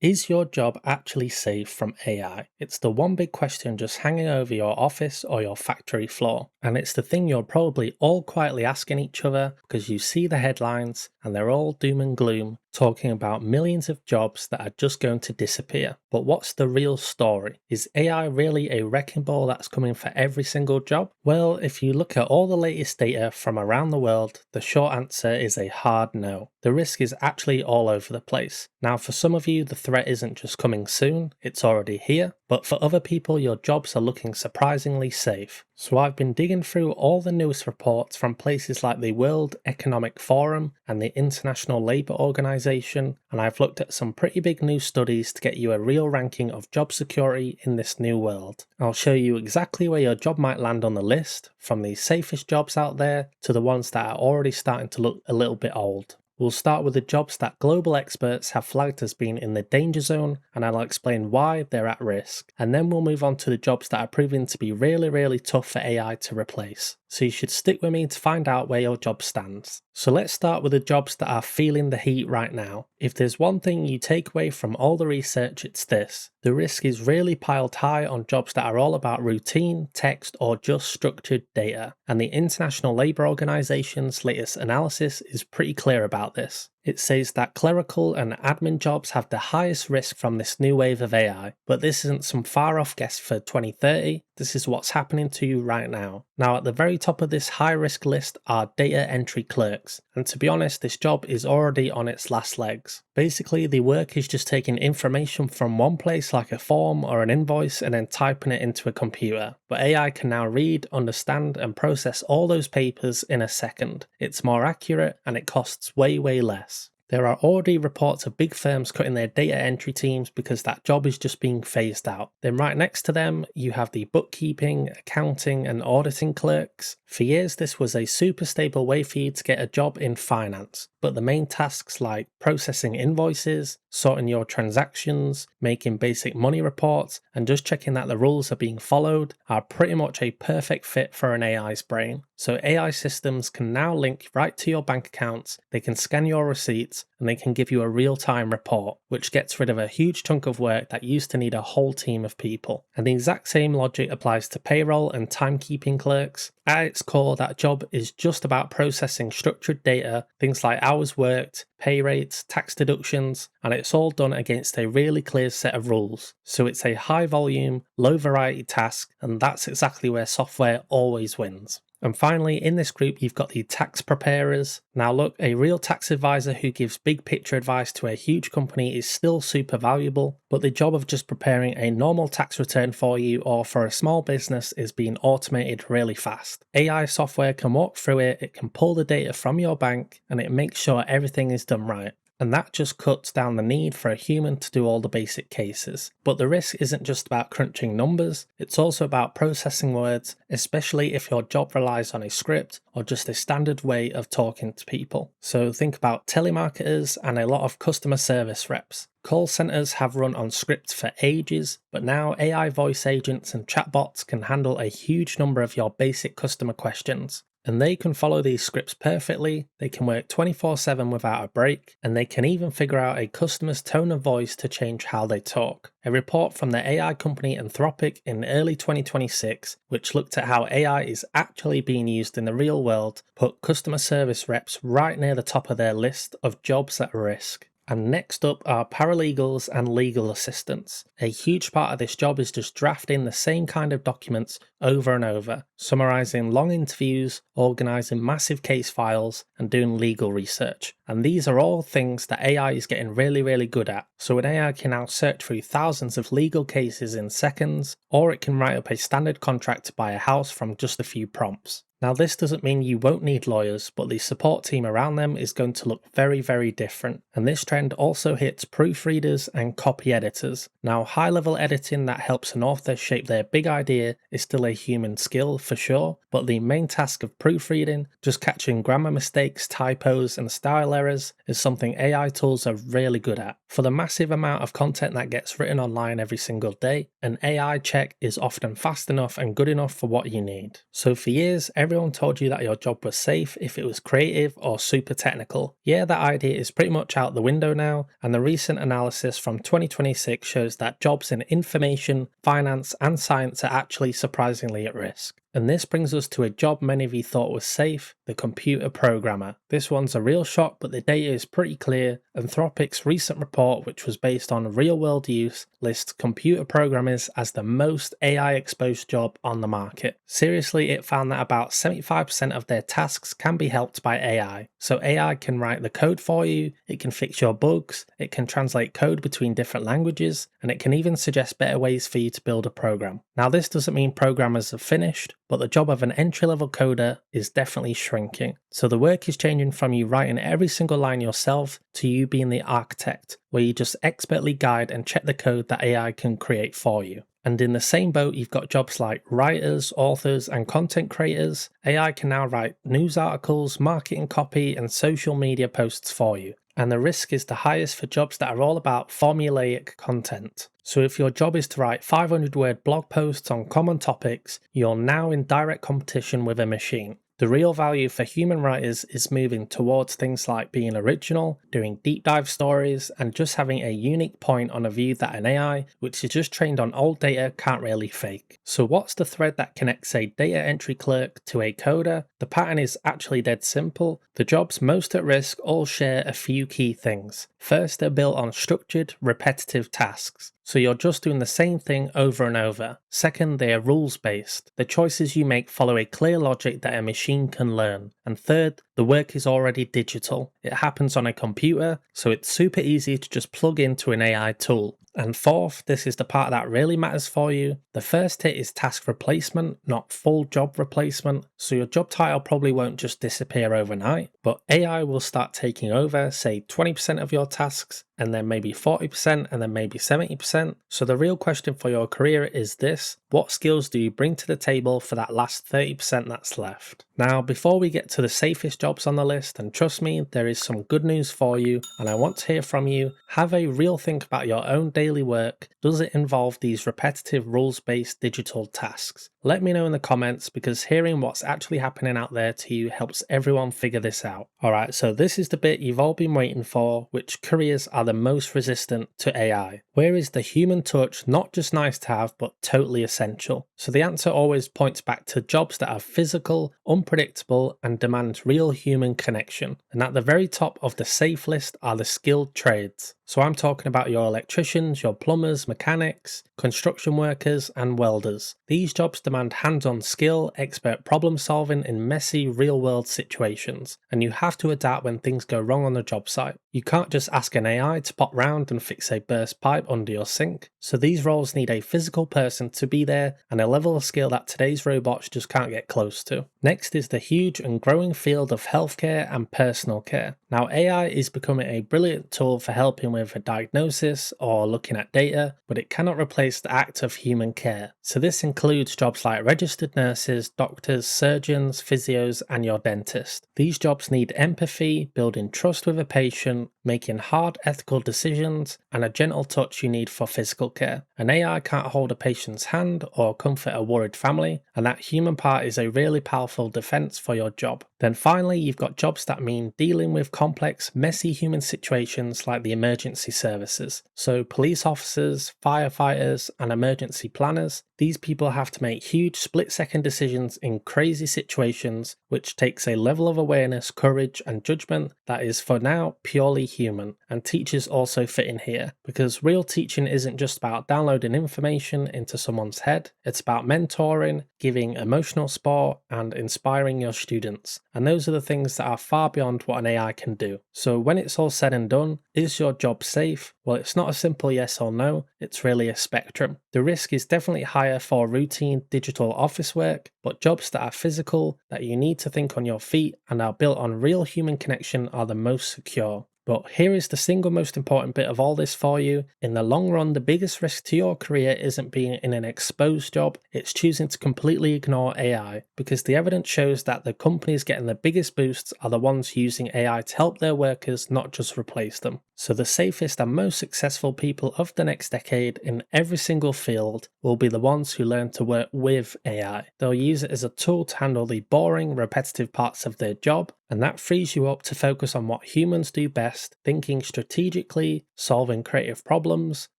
Is your job actually safe from AI? It's the one big question just hanging over your office or your factory floor. And it's the thing you're probably all quietly asking each other because you see the headlines and they're all doom and gloom, talking about millions of jobs that are just going to disappear. But what's the real story? Is AI really a wrecking ball that's coming for every single job? Well, if you look at all the latest data from around the world, the short answer is a hard no. The risk is actually all over the place. Now, for some of you, the threat isn't just coming soon, it's already here, but for other people, your jobs are looking surprisingly safe. So I've been digging through all the newest reports from places like the World Economic Forum and the International Labour Organization, and I've looked at some pretty big new studies to get you a real ranking of job security in this new world. I'll show you exactly where your job might land on the list, from the safest jobs out there to the ones that are already starting to look a little bit old. We'll start with the jobs that global experts have flagged as being in the danger zone, and I'll explain why they're at risk. And then we'll move on to the jobs that are proving to be really tough for AI to replace. So you should stick with me to find out where your job stands. So let's start with the jobs that are feeling the heat right now. If there's one thing you take away from all the research, it's this. The risk is really piled high on jobs that are all about routine, text, or just structured data. And the International Labour Organization's latest analysis is pretty clear about this. It says that clerical and admin jobs have the highest risk from this new wave of AI, but this isn't some far off guess for 2030, this is what's happening to you right now. Now at the very top of this high risk list are data entry clerks, and to be honest this job is already on its last legs. Basically the work is just taking information from one place like a form or an invoice and then typing it into a computer, but AI can now read, understand and process all those papers in a second. It's more accurate and it costs way less. There are already reports of big firms cutting their data entry teams because that job is just being phased out. Then right next to them, you have the bookkeeping, accounting and auditing clerks. For years this was a super stable way for you to get a job in finance, but the main tasks like processing invoices, sorting your transactions, making basic money reports, and just checking that the rules are being followed are pretty much a perfect fit for an AI's brain. So AI systems can now link right to your bank accounts, they can scan your receipts, and they can give you a real-time report, which gets rid of a huge chunk of work that used to need a whole team of people. And the exact same logic applies to payroll and timekeeping clerks. At its core, that job is just about processing structured data, things like hours worked, pay rates, tax deductions, and it's all done against a really clear set of rules. So it's a high volume, low variety task, and that's exactly where software always wins. And finally, in this group, you've got the tax preparers. Now look, a real tax advisor who gives big picture advice to a huge company is still super valuable, but the job of just preparing a normal tax return for you or for a small business is being automated really fast. AI software can walk through it, it can pull the data from your bank, and it makes sure everything is done right. And that just cuts down the need for a human to do all the basic cases. But the risk isn't just about crunching numbers, it's also about processing words, especially if your job relies on a script or just a standard way of talking to people. So think about telemarketers and a lot of customer service reps. Call centers have run on scripts for ages, but now AI voice agents and chatbots can handle a huge number of your basic customer questions. And they can follow these scripts perfectly, they can work 24/7 without a break, and they can even figure out a customer's tone of voice to change how they talk. A report from the AI company Anthropic in early 2026, which looked at how AI is actually being used in the real world, put customer service reps right near the top of their list of jobs at risk. And next up are paralegals and legal assistants. A huge part of this job is just drafting the same kind of documents over and over, summarising long interviews, organising massive case files, and doing legal research. And these are all things that AI is getting really good at. So an AI can now search through thousands of legal cases in seconds, or it can write up a standard contract to buy a house from just a few prompts. Now this doesn't mean you won't need lawyers, but the support team around them is going to look very different. And this trend also hits proofreaders and copy editors. Now high-level editing that helps an author shape their big idea is still a human skill for sure, but the main task of proofreading, just catching grammar mistakes, typos and style errors, is something AI tools are really good at. For the massive amount of content that gets written online every single day, an AI check is often fast enough and good enough for what you need. So for years, everyone told you that your job was safe if it was creative or super technical. Yeah, that idea is pretty much out the window now, and the recent analysis from 2026 shows that jobs in information, finance, and science are actually surprisingly at risk. And this brings us to a job many of you thought was safe, the computer programmer. This one's a real shock, but the data is pretty clear. Anthropic's recent report, which was based on real-world use, lists computer programmers as the most AI-exposed job on the market. Seriously, it found that about 75% of their tasks can be helped by AI. So AI can write the code for you, it can fix your bugs, it can translate code between different languages, and it can even suggest better ways for you to build a program. Now, this doesn't mean programmers are finished, but the job of an entry-level coder is definitely shrinking. So the work is changing from you writing every single line yourself to you being the architect, where you just expertly guide and check the code that AI can create for you. And in the same boat, you've got jobs like writers, authors, and content creators. AI can now write news articles, marketing copy, and social media posts for you. And the risk is the highest for jobs that are all about formulaic content. So if your job is to write 500-word blog posts on common topics, you're now in direct competition with a machine. The real value for human writers is moving towards things like being original, doing deep dive stories, and just having a unique point on a view that an AI, which is just trained on old data, can't really fake. So what's the thread that connects a data entry clerk to a coder? The pattern is actually dead simple. The jobs most at risk all share a few key things. First, they're built on structured, repetitive tasks. So you're just doing the same thing over and over. Second, they are rules-based. The choices you make follow a clear logic that a machine can learn. And third, the work is already digital. It happens on a computer, so it's super easy to just plug into an AI tool. And fourth, this is the part that really matters for you. The first hit is task replacement, not full job replacement. So your job title probably won't just disappear overnight, but AI will start taking over, say 20% of your tasks, and then maybe 40%, and then maybe 70%. So the real question for your career is this: what skills do you bring to the table for that last 30% that's left? Now, before we get to the safest jobs on the list, and trust me, there is some good news for you, and I want to hear from you. Have a real think about your own daily work. Does it involve these repetitive rules-based digital tasks? Let me know in the comments, because hearing what's actually happening out there to you helps everyone figure this out. Alright, so this is the bit you've all been waiting for. Which careers are the most resistant to AI? Where is the human touch not just nice to have, but totally essential? So the answer always points back to jobs that are physical, unpredictable, and demand real human connection. And at the very top of the safe list are the skilled trades. So I'm talking about your electricians, your plumbers, mechanics, construction workers, and welders. These jobs demand hands-on skill, expert problem solving in messy real-world situations, and you have to adapt when things go wrong on the job site. You can't just ask an AI to pop round and fix a burst pipe under your sink. So these roles need a physical person to be there and a level of skill that today's robots just can't get close to. Next is the huge and growing field of healthcare and personal care. Now, AI is becoming a brilliant tool for helping with a diagnosis or looking at data, but it cannot replace the act of human care. So this includes jobs like registered nurses, doctors, surgeons, physios, and your dentist. These jobs need empathy, building trust with a patient, making hard ethical decisions, and a gentle touch you need for physical care. An AI can't hold a patient's hand or comfort a worried family, and that human part is a really powerful defense for your job. Then finally, you've got jobs that mean dealing with complex, messy human situations like the emergency services. So police officers, firefighters, and emergency planners, these people have to make huge split-second decisions in crazy situations, which takes a level of awareness, courage, and judgment that is for now purely human. And teachers also fit in here, because real teaching isn't just about downloading information into someone's head, it's about mentoring, giving emotional support, and inspiring your students. And those are the things that are far beyond what an AI can do. So when it's all said and done, is your job safe? Well, it's not a simple yes or no, it's really a spectrum. The risk is definitely higher for routine digital office work, but jobs that are physical, that you need to think on your feet, and are built on real human connection are the most secure. But here is the single most important bit of all this for you. In the long run, the biggest risk to your career isn't being in an exposed job, it's choosing to completely ignore AI, because the evidence shows that the companies getting the biggest boosts are the ones using AI to help their workers, not just replace them. So the safest and most successful people of the next decade in every single field will be the ones who learn to work with AI. They'll use it as a tool to handle the boring, repetitive parts of their job, and that frees you up to focus on what humans do best: thinking strategically, solving creative problems,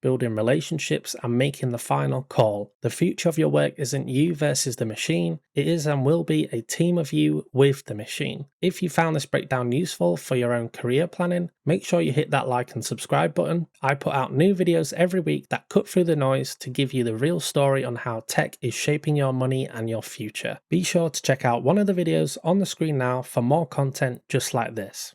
building relationships, and making the final call. The future of your work isn't you versus the machine, it is and will be a team of you with the machine. If you found this breakdown useful for your own career planning, make sure you hit that like and subscribe button. I put out new videos every week that cut through the noise to give you the real story on how tech is shaping your money and your future. Be sure to check out one of the videos on the screen now for more content just like this.